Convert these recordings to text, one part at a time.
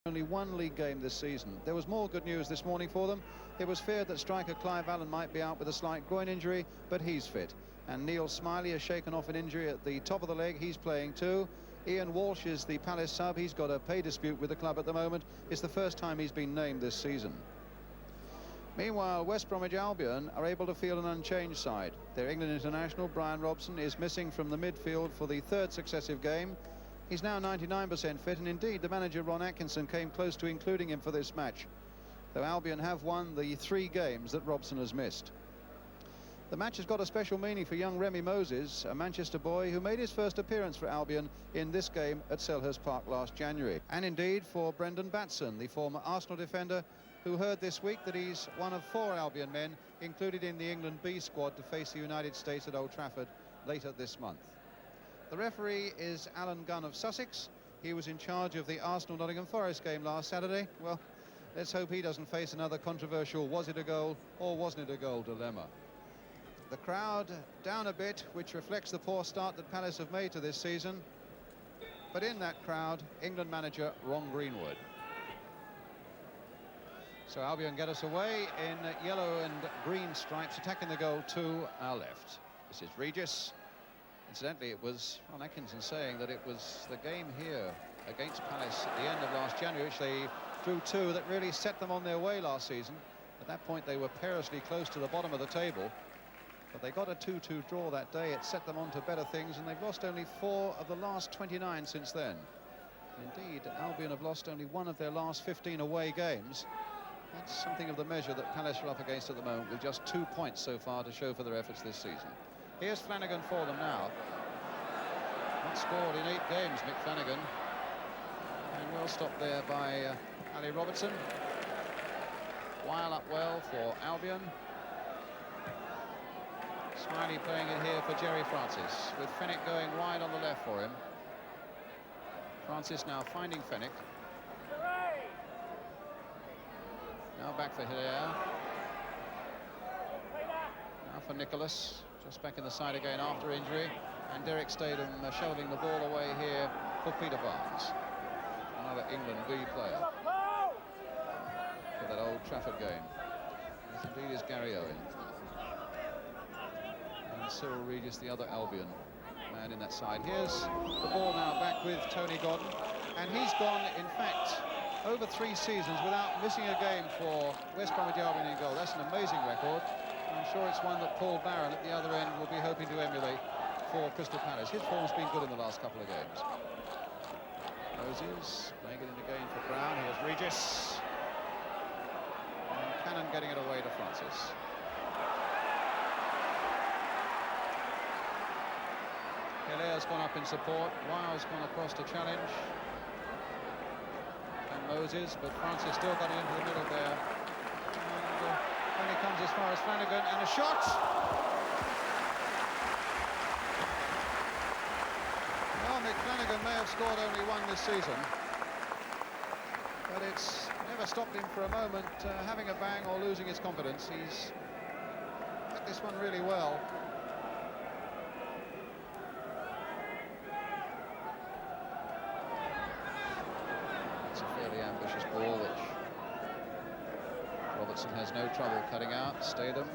Only one league game this season. There was more good news this morning for them. It was feared that striker Clive Allen might be out with a slight groin injury, but he's fit. And Neil Smiley has shaken off an injury at the top of the leg. He's playing too. Ian Walsh is the Palace sub. He's got a pay dispute with the club at the moment. It's the first time he's been named this season. Meanwhile, West Bromwich Albion are able to field an unchanged side. Their England international, Brian Robson, is missing from the midfield for the third successive game. He's now 99% fit, and indeed the manager Ron Atkinson came close to including him for this match, though Albion have won the 3 games that Robson has missed. The match has got a special meaning for young Remy Moses, a Manchester boy who made his first appearance for Albion in this game at Selhurst Park last January. And indeed for Brendan Batson, the former Arsenal defender, who heard this week that he's one of 4 Albion men included in the England B squad to face the United States at Old Trafford later this month. The referee is Alan Gunn of Sussex. He was in charge of the Arsenal-Nottingham Forest game last Saturday. Well, let's hope he doesn't face another controversial was it a goal or wasn't it a goal dilemma. The crowd down a bit, which reflects the poor start that Palace have made to this season. But in that crowd, England manager Ron Greenwood. So Albion get us away in yellow and green stripes, attacking the goal to our left. This is Regis. Incidentally, it was Ron Atkinson saying that it was the game here against Palace at the end of last January, which they drew 2, that really set them on their way last season. At that point, they were perilously close to the bottom of the table, but they got a 2-2 draw that day. It set them on to better things, and they've lost only 4 of the last 29 since then. Indeed, Albion have lost only 1 of their last 15 away games. That's something of the measure that Palace are up against at the moment, with just 2 points so far to show for their efforts this season. Here's Flanagan for them now. Not scored in 8 games, Mick Flanagan. And well stopped there by Ali Robertson. Weil up well for Albion. Smiley playing it here for Jerry Francis, with Fenwick going wide on the left for him. Francis now finding Fenwick. Now back for Hilaire. Now for Nicholas. Just back in the side again after injury, and Derek Stadham shoveling the ball away here for Peter Barnes, another England B player for that Old Trafford game. Yes, indeed is Gary Owen. And Cyril Regis, the other Albion man in that side. Here's the ball now back with Tony Godden, and he's gone, in fact, over 3 seasons without missing a game for West Bromwich Albion in goal. That's an amazing record. I'm sure it's one that Paul Barron at the other end will be hoping to emulate for Crystal Palace. His form's been good in the last couple of games. Moses playing it in again for Brown. Here's Regis. And Cannon getting it away to Francis. Hilaire's gone up in support. Wile's gone across to challenge. And Moses, but Francis still got it into the middle there. And he comes as far as Flanagan, and a shot! Well, Mick Flanagan may have scored only 1 this season, but it's never stopped him for a moment having a bang or losing his confidence. He's hit this one really well. It's a fairly ambitious ball, which Robertson has no trouble cutting out. Stadham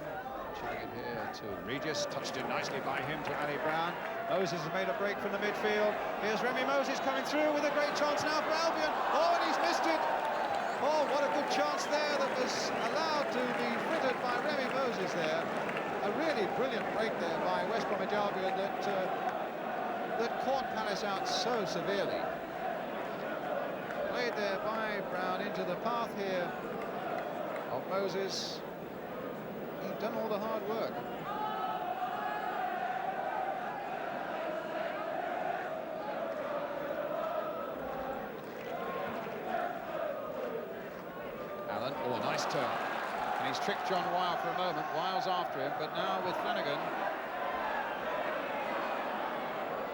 chipping it here to Regis, touched in nicely by him to Ali Brown. Moses has made a break from the midfield. Here's Remy Moses coming through with a great chance now for Albion. Oh, and he's missed it. Oh, what a good chance there that was allowed to be frittered by Remy Moses there. A really brilliant break there by West Bromwich Albion that caught Palace out so severely. Played there by Brown into the path here of Moses. He'd done all the hard work. Allen, oh, a nice turn. And he's tricked John Weil for a moment. Wile's after him, but now with Flanagan.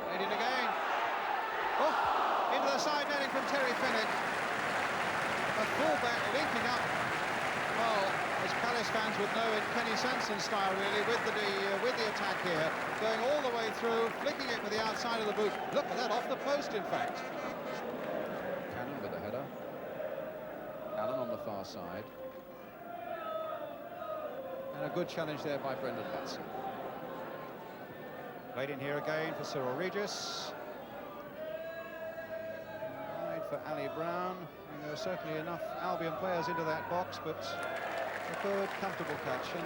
Played in again. Oh, into the side netting from Terry Fenwick. A fullback linking up. Well, as Palace fans would know, in Kenny Sanson style, really, with the attack here, going all the way through, flicking it with the outside of the boot. Look at that, off the post, in fact. Cannon with the header. far side. And a good challenge there by Brendan Batson. Played in here again for Cyril Regis. Wide for Ali Brown. And there are certainly enough Albion players into that box, but a good, comfortable catch. And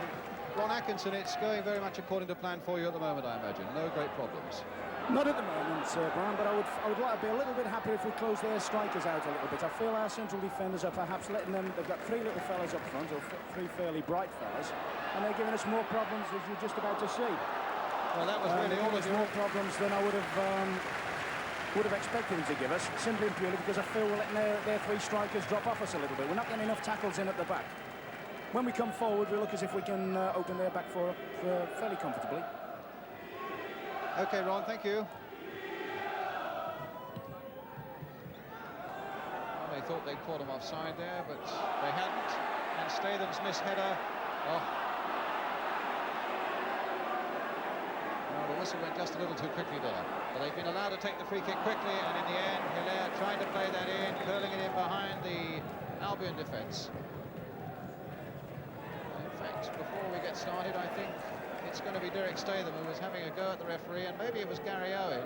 Ron Atkinson, it's going very much according to plan for you at the moment, I imagine. No great problems. Not at the moment, Brian, but I would like to be a little bit happier if we close their strikers out a little bit. I feel our central defenders are perhaps letting them. They've got three little fellas up front, or three fairly bright fellas, and they're giving us more problems, as you're just about to see. Well, that was really all of more problems than I would have expected them to give us, simply and purely because I feel we're letting their three strikers drop off us a little bit. We're not getting enough tackles in at the back. When we come forward, we look as if we can open their back four up fairly comfortably. Okay, Ron, thank you. Well, they thought they'd caught him offside there, but they hadn't. And Statham's missed header. Oh. Well, the whistle went just a little too quickly there. But they've been allowed to take the free kick quickly, and in the end, Hilaire trying to play that in, curling it in behind the Albion defence. In fact, before we get started, I think it's going to be Derek Statham who was having a go at the referee, and maybe it was Gary Owen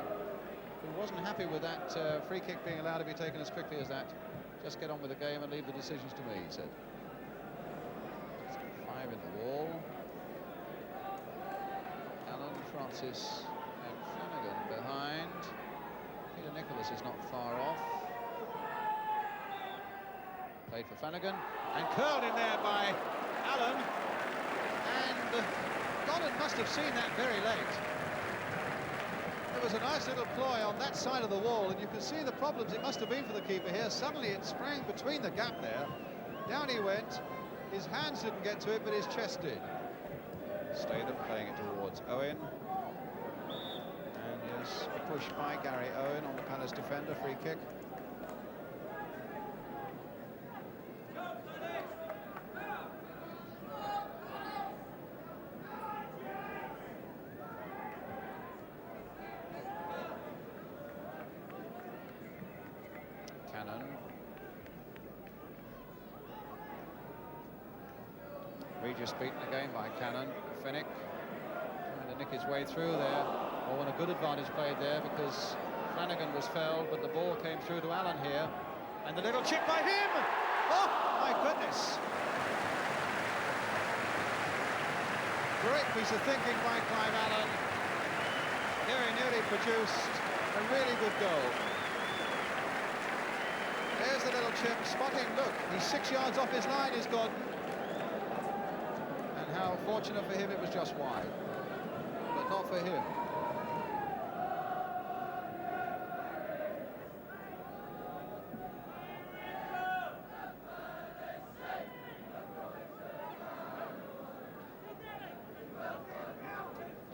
who wasn't happy with that free kick being allowed to be taken as quickly as that. Just get on with the game and leave the decisions to me, he said. 5 in the wall. Allen, Francis and Flanagan behind. Peter Nicholas is not far off. Played for Flanagan and curled in there by Allen, and Gollan must have seen that very late. There was a nice little ploy on that side of the wall, and you can see the problems it must have been for the keeper here. Suddenly it sprang between the gap there. Down he went. His hands didn't get to it, but his chest did. Statham playing it towards Owen. And yes, a push by Gary Owen on the Palace defender, free kick. Regis beaten again by Cannon. Fennick trying to nick his way through there. Oh, and a good advantage played there because Flanagan was felled, but the ball came through to Allen here. And the little chip by him! Oh, my goodness! Great piece of thinking by Clive Allen. Very nearly produced a really good goal. There's the little chip, spotting, look, he's 6 yards off his line, he's gone. How fortunate for him it was just wide, but not for him.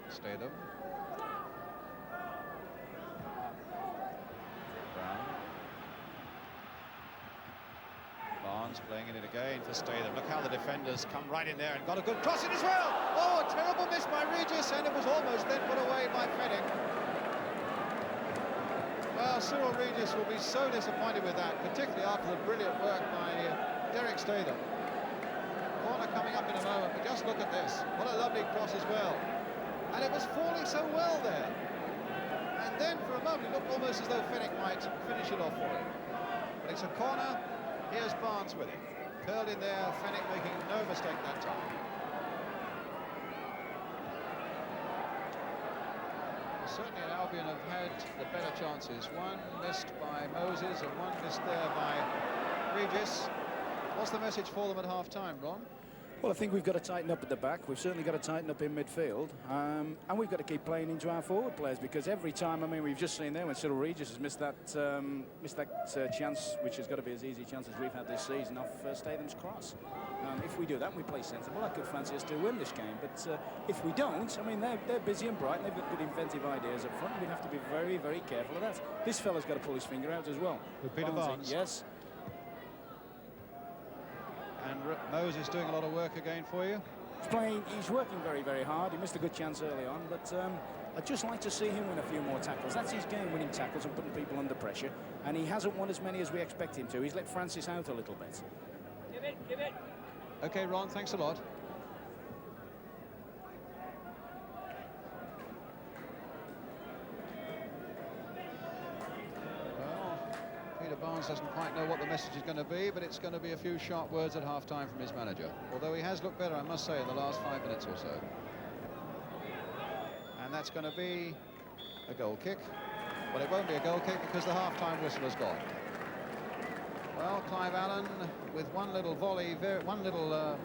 Statham. Playing in it again for Statham. Look how the defenders come right in there and got a good cross in as well. Oh, a terrible miss by Regis, and it was almost then put away by Fennick. Well, Cyril Regis will be so disappointed with that, particularly after the brilliant work by Derek Statham. Corner coming up in a moment, but just look at this. What a lovely cross as well. And it was falling so well there. And then for a moment it looked almost as though Fennick might finish it off for him. But it's a corner. Here's Barnes with it. Curled in there, Fennick making no mistake that time. Certainly Albion have had the better chances. One missed by Moses and one missed there by Regis. What's the message for them at half-time, Ron? Well, I think we've got to tighten up at the back. We've certainly got to tighten up in midfield. And we've got to keep playing into our forward players, because every time, I mean, we've just seen there when Cyril Regis has missed that chance, which has got to be as easy a chance as we've had this season, off Statham's cross. If we do that and we play sensible, I could fancy us to win this game. But if we don't, I mean, they're busy and bright, and they've got good inventive ideas up front. We have to be very, very careful of that. This fella's got to pull his finger out as well. With Peter Barnes. Yes. And Moses doing a lot of work again for you. He's working very, very hard. He missed a good chance early on, but I'd just like to see him win a few more tackles. That's his game, winning tackles and putting people under pressure, and he hasn't won as many as we expect him to. He's let Francis out a little bit. OK, Ron, thanks a lot. Well, Peter Barnes doesn't quite know what the message is going to be, but it's going to be a few sharp words at half-time from his manager. Although he has looked better, I must say, in the last 5 minutes or so. And that's going to be a goal kick. Well, it won't be a goal kick because the half-time whistle has gone. Well, Clive Allen, with one little volley, one little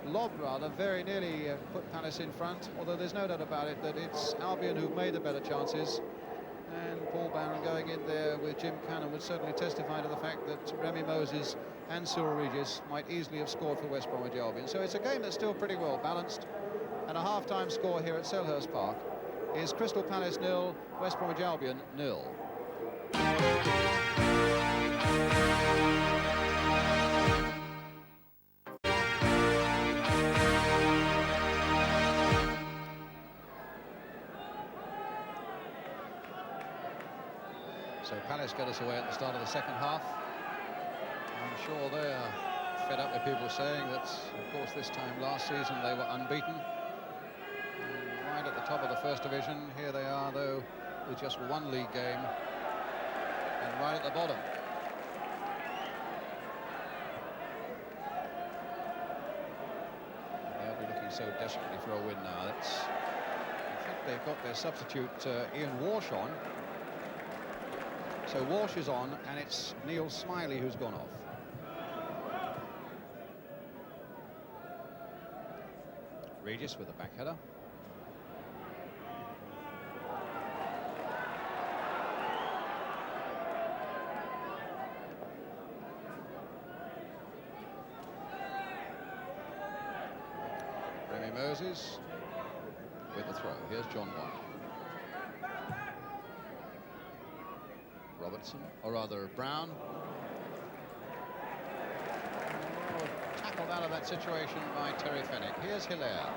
lob rather, very nearly put Palace in front, although there's no doubt about it that it's Albion who've made the better chances. And Paul Barron going in there with Jim Cannon would certainly testify to the fact that Remy Moses and Cyril Regis might easily have scored for West Bromwich Albion. So it's a game that's still pretty well balanced, and a half-time score here at Selhurst Park is Crystal Palace 0, West Bromwich Albion 0. So Palace get us away at the start of the second half. I'm sure they're fed up with people saying that, of course, this time last season they were unbeaten. And right at the top of the First Division, here they are, though, with just one league game. And right at the bottom. They'll be looking so desperately for a win now. I think they've got their substitute Ian Walsh on. So Walsh is on, and it's Neil Smiley who's gone off. Regis with a back header. Remy Moses with the throw. Here's John White. Robertson, or rather Brown. Oh, tackled out of that situation by Terry Fenwick. Here's Hilaire.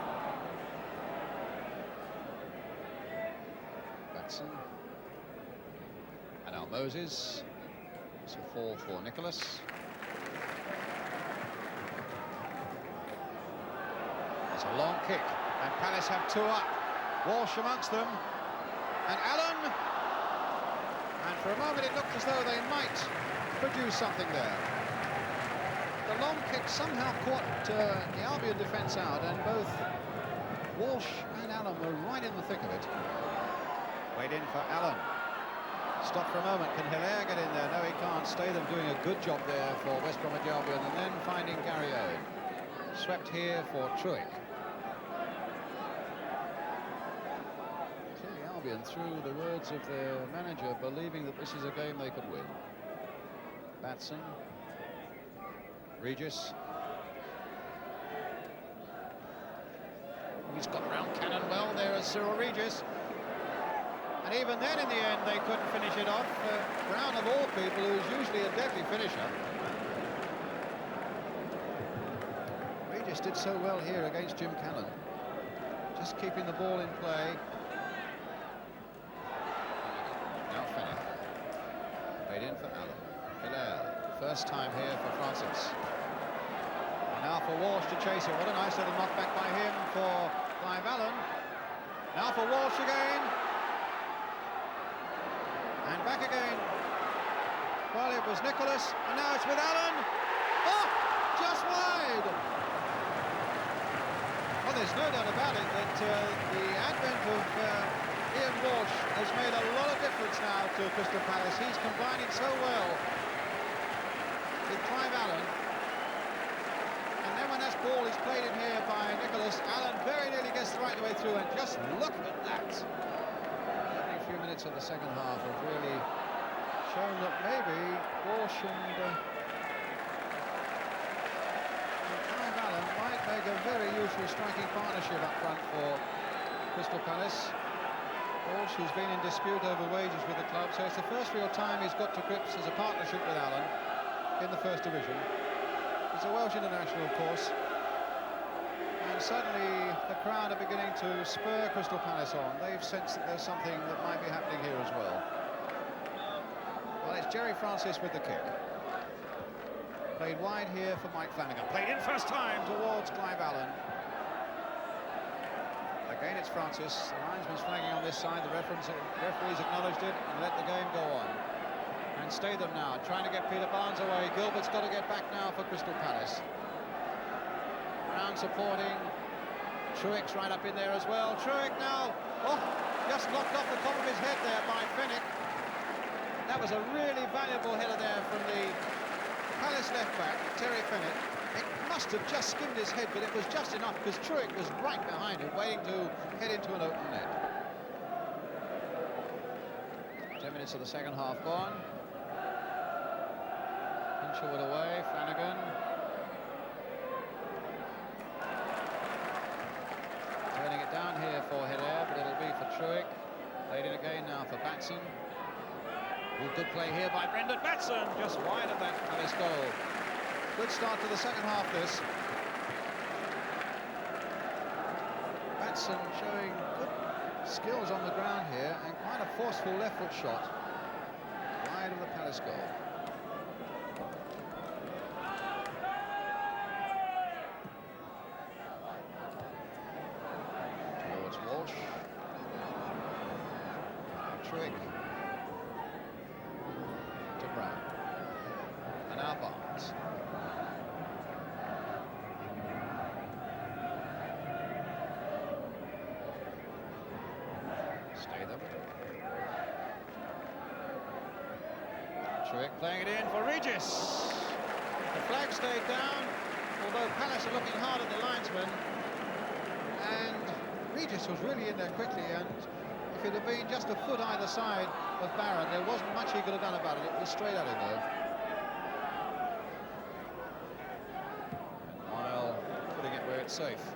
Batson. And now Moses. It's a fall for Nicholas. It's a long kick, and Palace have two up. Walsh amongst them, and Allen. And for a moment it looked as though they might produce something there. The long kick somehow caught the Albion defence out, and both Walsh and Allen were right in the thick of it. Wait in for Allen. Stop for a moment. Can Hilaire get in there? No, he can't. Stay them doing a good job there for West Bromwich Albion, and then finding Gary Owen. Swept here for Truick. Through the words of their manager, believing that this is a game they could win. Batson, Regis. He's got round Cannon well there as Cyril Regis. And even then, in the end, they couldn't finish it off. Brown, of all people, who's usually a deadly finisher. Regis did so well here against Jim Cannon. Just keeping the ball in play. In for Allen. Hilaire, first time here for Francis. And now for Walsh to chase it. What a nice little knockback by him for Clive Allen. Now for Walsh again. And back again. Well, it was Nicholas, and now it's with Allen. Oh, just wide. Well, there's no doubt about it that the advent of Ian Walsh has made a lot of difference now to Crystal Palace. He's combining so well with Clive Allen. And then when that ball is played in here by Nicholas, Allen very nearly gets the right way through, and just look at that. Every few minutes of the second half have really shown that maybe Walsh and Clive Allen might make a very useful striking partnership up front for Crystal Palace. Walsh, who's been in dispute over wages with the club, so it's the first real time he's got to grips as a partnership with Allen in the First Division. He's a Welsh international, of course, and suddenly the crowd are beginning to spur Crystal Palace on. They've sensed that there's something that might be happening here as well. Well, it's Jerry Francis with the kick. Played wide here for Mike Flanagan. Played in first time towards Clive Allen. Again, it's Francis. The linesman's flagging on this side. The referee's acknowledged it and let the game go on. And Statham now trying to get Peter Barnes away. Gilbert's got to get back now for Crystal Palace. Brown supporting. Truex right up in there as well. Truex now. Oh, just knocked off the top of his head there by Fenwick. That was a really valuable header there from the Palace left-back, Terry Fenwick. It must have just skimmed his head, but it was just enough because Truex was right behind him, waiting to head into an open net. 10 minutes of the second half gone. Hinshelwood away, Flanagan. Turning it down here for Hilaire, but it'll be for Truex. Played in again now for Batson. Good play here by Brendan Batson, just wide of that Palace goal. Good start to the second half, this. Batson showing good skills on the ground here and quite a forceful left foot shot. Wide of the Palace goal. Towards Walsh. Trick. To Brown. And now Barnes. Statham. Truex playing it in for Regis. The flag stayed down, although Palace are looking hard at the linesman. And Regis was really in there quickly, and if it had been just a foot either side of Barron, there wasn't much he could have done about it. It was straight at him, though. And Arnell putting it where it's safe.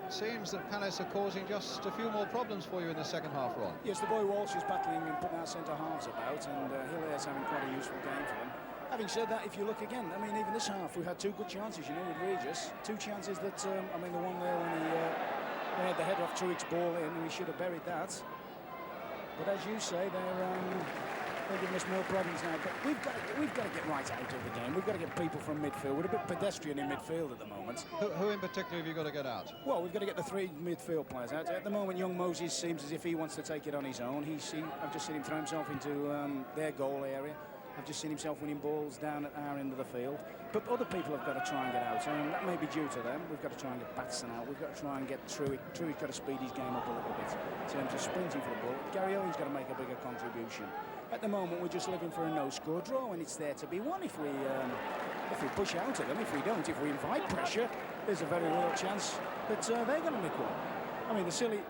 Seems that Palace are causing just a few more problems for you in the second half, Ron. Yes, the boy Walsh is battling and putting our centre-halves about, and Hilaire's having quite a useful game for them. Having said that, if you look again, I mean, even this half, we've had two good chances, you know, with Regis. Two chances that, I mean, the one there when he had the header off Truex's ball in, and he should have buried that. But as you say, they're giving us more problems now. But we've got to get right out of the game. We've got to get people from midfield. We're a bit pedestrian in midfield at the moment. Who in particular have you got to get out? Well, we've got to get the three midfield players out. At the moment, young Moses seems as if he wants to take it on his own. I've just seen him throw himself into their goal area. I've just seen himself winning balls down at our end of the field. But other people have got to try and get out. That may be due to them. We've got to try and get Batson out. We've got to try and get Truex. Truex got to speed his game up a little bit in terms of sprinting for the ball. Gary Owen's got to make a bigger contribution. At the moment, we're just looking for a no-score draw, and it's there to be won if we push out at them. If we don't, if we invite pressure, there's a very little chance that they're going to nick one. I mean, the silly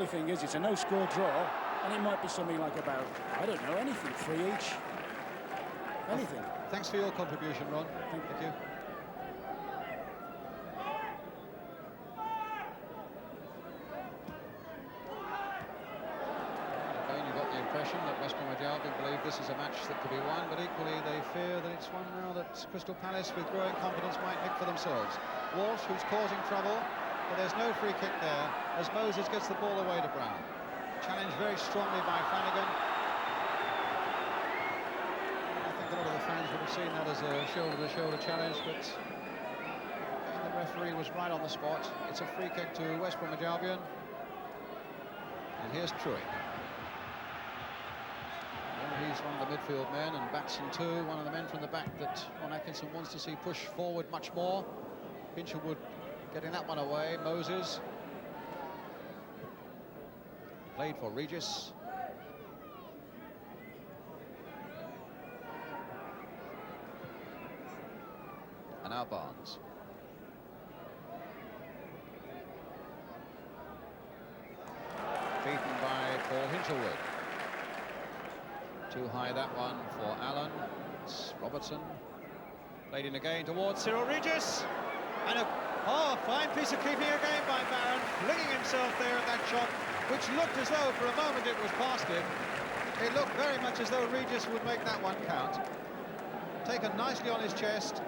thing is, it's a no-score draw. And it might be something like about, I don't know, anything, 3 each. Anything. Thanks for your contribution, Ron. Thank you. Again, you got the impression that West Bromwich Albion believe this is a match that could be won, but equally they fear that it's one now that Crystal Palace, with growing confidence, might nick for themselves. Walsh, who's causing trouble, but there's no free kick there as Moses gets the ball away to Brown. Challenged very strongly by Flanagan. I think a lot of the fans would have seen that as a shoulder-to-shoulder challenge, but the referee was right on the spot. It's a free kick to West Bromwich Albion. And here's Truex. Well, he's one of the midfield men, and Batson too, one of the men from the back that Ron Atkinson wants to see push forward much more. Hinshelwood getting that one away. Moses. Played for Regis. And now Barnes. Beaten by Paul Hinshelwood. Too high that one for Allen. It's Robertson. Played in again towards Cyril Regis. And a fine piece of keeping again by Barron, flinging himself there at that shot, which looked as though for a moment it was past him. It looked very much as though Regis would make that one count. Taken nicely on his chest,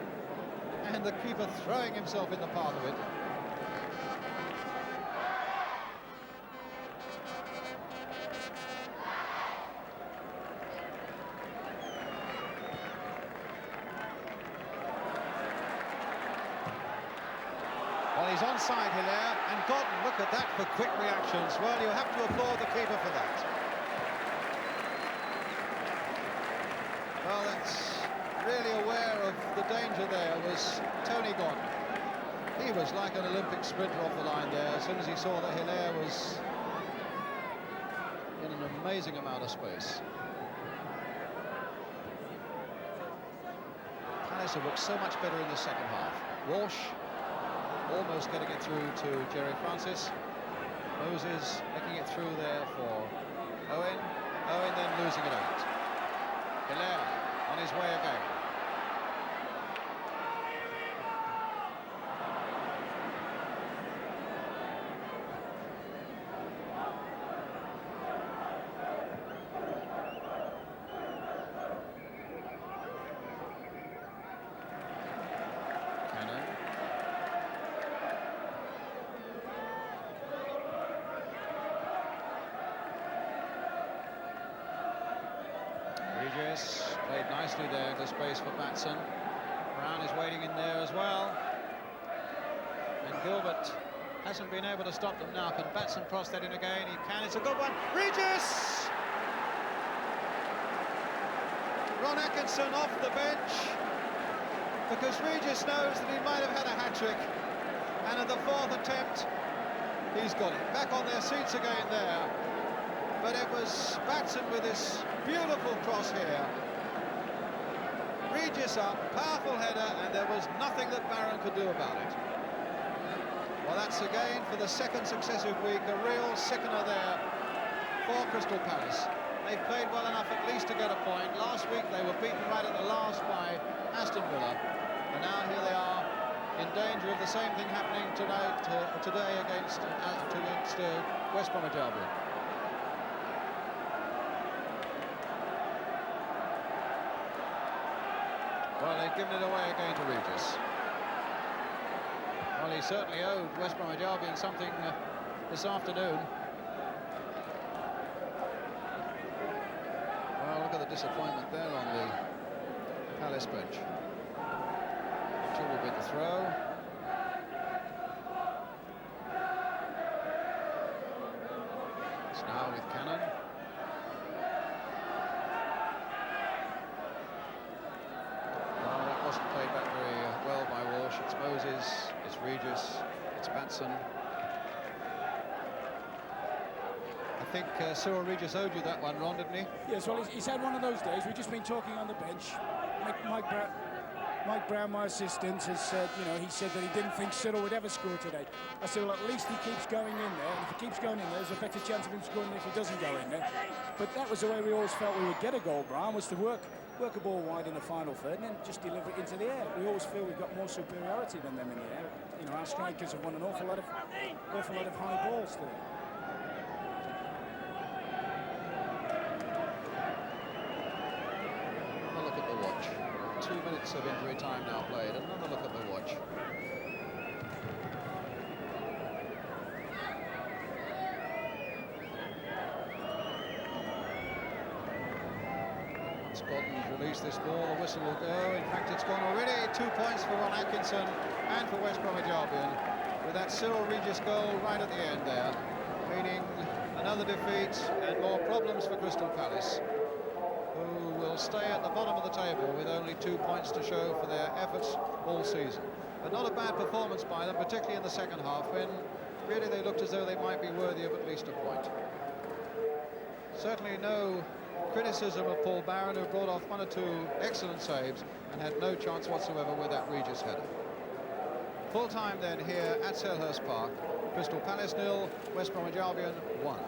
and the keeper throwing himself in the path of it. he's onside, Hilaire, and Gordon, look at that for quick reactions. Well, you have to applaud the keeper for that. Well, that's really aware of the danger there was Tony Gordon. He was like an Olympic sprinter off the line there as soon as he saw that Hilaire was in an amazing amount of space. Palace have looked so much better in the second half. Walsh almost getting it through to Jerry Francis. Moses making it through there for Owen. Owen then losing it out. Hilaire on his way again. Regis played nicely there into space for Batson. Brown is waiting in there as well. And Gilbert hasn't been able to stop them now. Can Batson cross that in again? He can. It's a good one. Regis! Ron Atkinson off the bench because Regis knows that he might have had a hat-trick. And at the fourth attempt, he's got it. Back on their seats again there. But it was Batson with this beautiful cross here. Regis up, powerful header, and there was nothing that Barron could do about it. Well, that's again for the second successive week a real sickener there for Crystal Palace. They've played well enough at least to get a point. Last week they were beaten right at the last by Aston Villa, and now here they are in danger of the same thing happening today against West Bromwich Albion. Well, they've given it away again to Regis. Well, he certainly owed West Bromwich Albion something this afternoon. Well, look at the disappointment there on the Palace bench. Mitchell will be the throw. It's now with Cannon. Wasn't played back very well by Walsh. It's Moses, it's Regis, it's Batson. I think Cyril Regis owed you that one, Ron, didn't he? Yes, well, he's had one of those days. We've just been talking on the bench. Mike Brown, my assistant, has said, you know, he said that he didn't think Cyril would ever score today. I said, well, at least he keeps going in there. And if he keeps going in there, there's a better chance of him scoring than if he doesn't go in there. But that was the way we always felt we would get a goal, Brown, was to work a ball wide in the final third and then just deliver it into the air. We always feel we've got more superiority than them in the air. You know, our strikers have won an awful lot of high balls today. Another look at the watch. 2 minutes of injury time now played. Another look at the watch. Gordon's released this ball, the whistle will go. In fact, it's gone already. 2 points for Ron Atkinson and for West Bromwich Albion, with that Cyril Regis goal right at the end there, meaning another defeat and more problems for Crystal Palace, who will stay at the bottom of the table with only 2 points to show for their efforts all season. But not a bad performance by them, particularly in the second half, when really they looked as though they might be worthy of at least a point. Certainly no criticism of Paul Barron, who brought off 1 or 2 excellent saves and had no chance whatsoever with that Regis header. Full time then here at Selhurst Park. Crystal Palace 0, West Bromwich Albion 1.